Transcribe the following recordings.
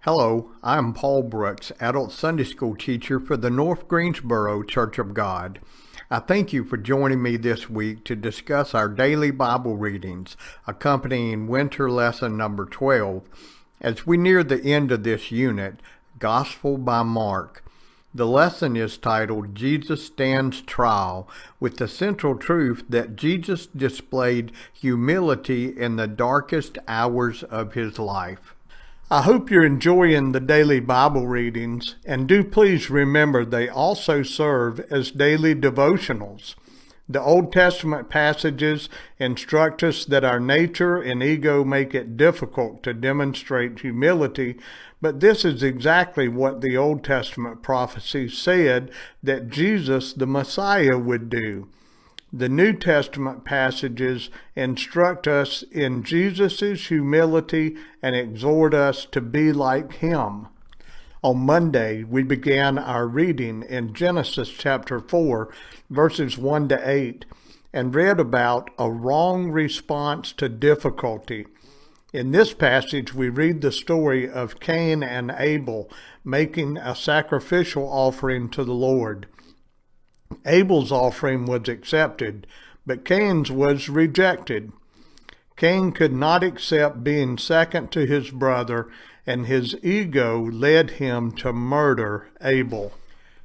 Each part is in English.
Hello, I'm Paul Brooks, Adult Sunday School teacher for the North Greensboro Church of God. I thank you for joining me this week to discuss our daily Bible readings, accompanying winter lesson number 12, as we near the end of this unit, Gospel by Mark. The lesson is titled Jesus Stands Trial, with the central truth that Jesus displayed humility in the darkest hours of his life. I hope you're enjoying the daily Bible readings, and do please remember they also serve as daily devotionals. The Old Testament passages instruct us that our nature and ego make it difficult to demonstrate humility, but this is exactly what the Old Testament prophecies said that Jesus, the Messiah, would do. The New Testament passages instruct us in Jesus' humility and exhort us to be like him. On Monday, we began our reading in Genesis chapter 4, verses 1 to 8, and read about a wrong response to difficulty. In this passage, we read the story of Cain and Abel making a sacrificial offering to the Lord. Abel's offering was accepted, but Cain's was rejected. Cain could not accept being second to his brother, and his ego led him to murder Abel.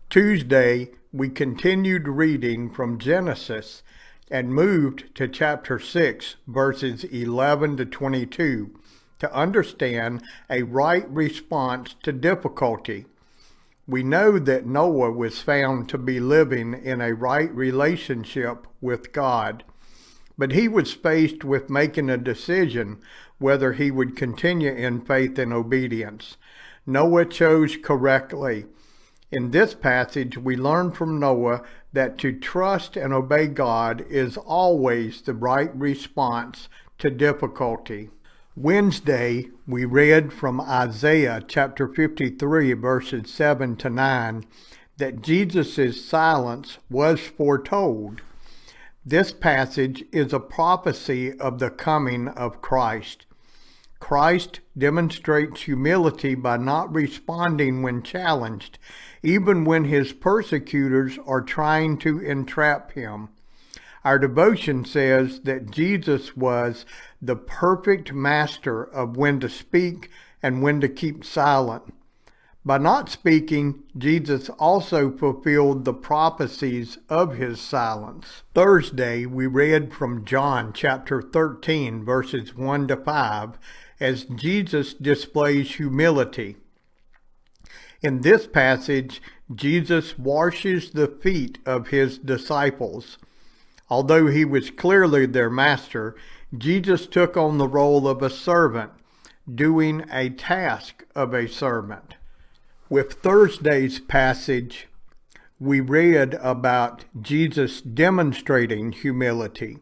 Tuesday, we continued reading from Genesis and moved to chapter 6, verses 11 to 22, to understand a right response to difficulty. We know that Noah was found to be living in a right relationship with God, but he was faced with making a decision whether he would continue in faith and obedience. Noah chose correctly. In this passage, we learn from Noah that to trust and obey God is always the right response to difficulty. Wednesday, we read from Isaiah chapter 53, verses 7 to 9, that Jesus' silence was foretold. This passage is a prophecy of the coming of Christ. Christ demonstrates humility by not responding when challenged, even when his persecutors are trying to entrap him. Our devotion says that Jesus was the perfect master of when to speak and when to keep silent. By not speaking, Jesus also fulfilled the prophecies of his silence. Thursday, we read from John chapter 13, verses 1 to 5, as Jesus displays humility. In this passage, Jesus washes the feet of his disciples. Although he was clearly their master, Jesus took on the role of a servant, doing a task of a servant. With Thursday's passage, we read about Jesus demonstrating humility.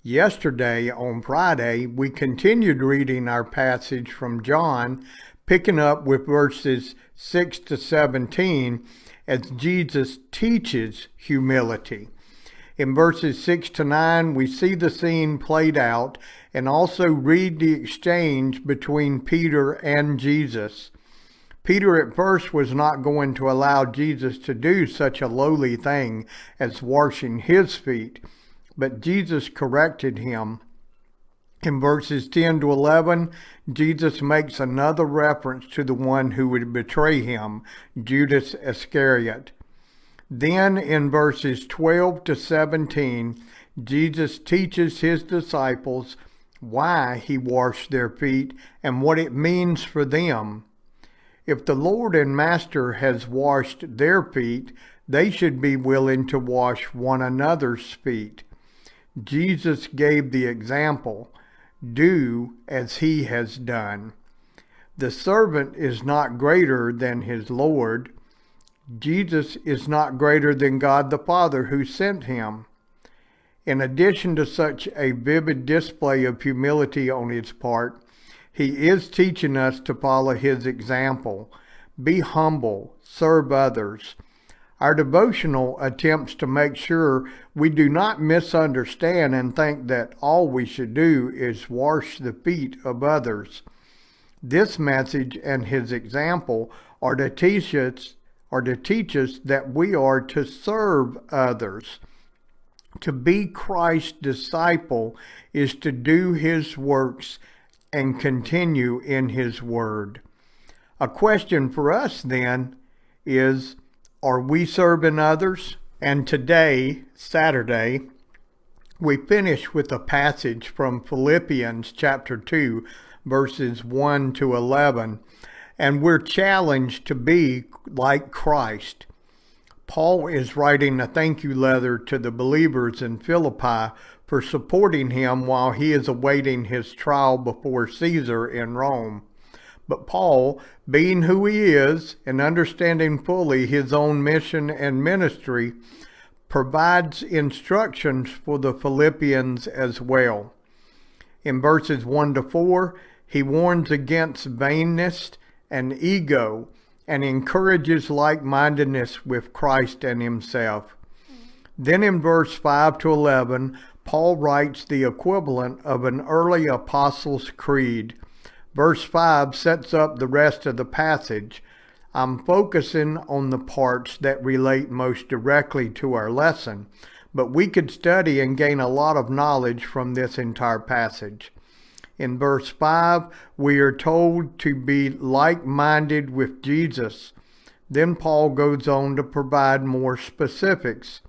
Yesterday, on Friday, we continued reading our passage from John, picking up with verses 6 to 17, as Jesus teaches humility. In verses 6 to 9, we see the scene played out and also read the exchange between Peter and Jesus. Peter at first was not going to allow Jesus to do such a lowly thing as washing his feet, but Jesus corrected him. In verses 10 to 11, Jesus makes another reference to the one who would betray him, Judas Iscariot. Then in verses 12 to 17, Jesus teaches his disciples why he washed their feet and what it means for them. If the Lord and Master has washed their feet, they should be willing to wash one another's feet. Jesus gave the example, do as he has done. The servant is not greater than his Lord. Jesus is not greater than God the Father who sent him. In addition to such a vivid display of humility on his part, he is teaching us to follow his example. Be humble, serve others. Our devotional attempts to make sure we do not misunderstand and think that all we should do is wash the feet of others. This message and his example are to teach us that we are to serve others. To be Christ's disciple is to do his works and continue in his word. A question for us then is, are we serving others? And today, Saturday, we finish with a passage from Philippians chapter 2, verses 1 to 11, and we're challenged to be like Christ. Paul is writing a thank you letter to the believers in Philippi for supporting him while he is awaiting his trial before Caesar in Rome. But Paul, being who he is and understanding fully his own mission and ministry, provides instructions for the Philippians as well. In verses 1 to 4, he warns against vainness and ego and encourages like-mindedness with Christ and himself. Then in verse 5 to 11, Paul writes the equivalent of an early Apostles' Creed. Verse 5 sets up the rest of the passage. I'm focusing on the parts that relate most directly to our lesson, but we could study and gain a lot of knowledge from this entire passage. In verse 5, we are told to be like-minded with Jesus. Then Paul goes on to provide more specifics.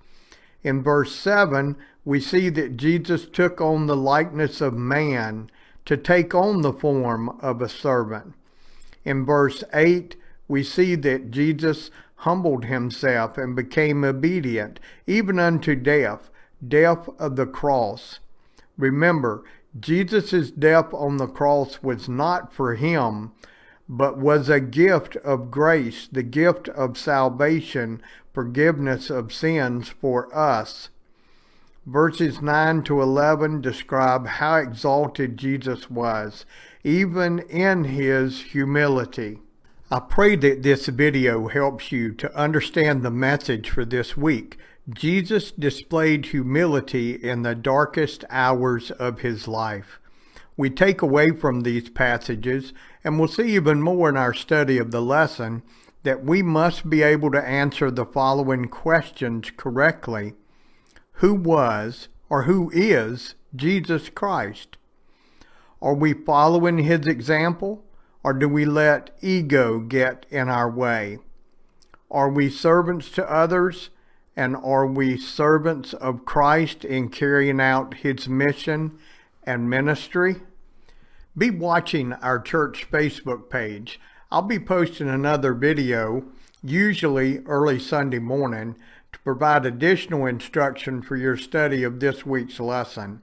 In verse 7, we see that Jesus took on the likeness of man to take on the form of a servant. In verse 8, we see that Jesus humbled himself and became obedient, even unto death, death of the cross. Remember, Jesus' death on the cross was not for him, but was a gift of grace, the gift of salvation, forgiveness of sins for us. Verses 9 to 11 describe how exalted Jesus was, even in his humility. I pray that this video helps you to understand the message for this week. Jesus displayed humility in the darkest hours of his life. We take away from these passages, and we'll see even more in our study of the lesson, that we must be able to answer the following questions correctly. Who was or who is Jesus Christ? Are we following his example, or do we let ego get in our way? Are we servants to others? And are we servants of Christ in carrying out his mission and ministry? Be watching our church Facebook page. I'll be posting another video, usually early Sunday morning, to provide additional instruction for your study of this week's lesson.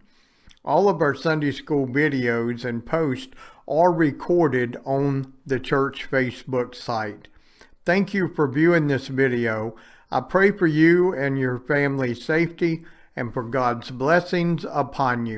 All of our Sunday school videos and posts are recorded on the church Facebook site. Thank you for viewing this video. I pray for you and your family's safety and for God's blessings upon you.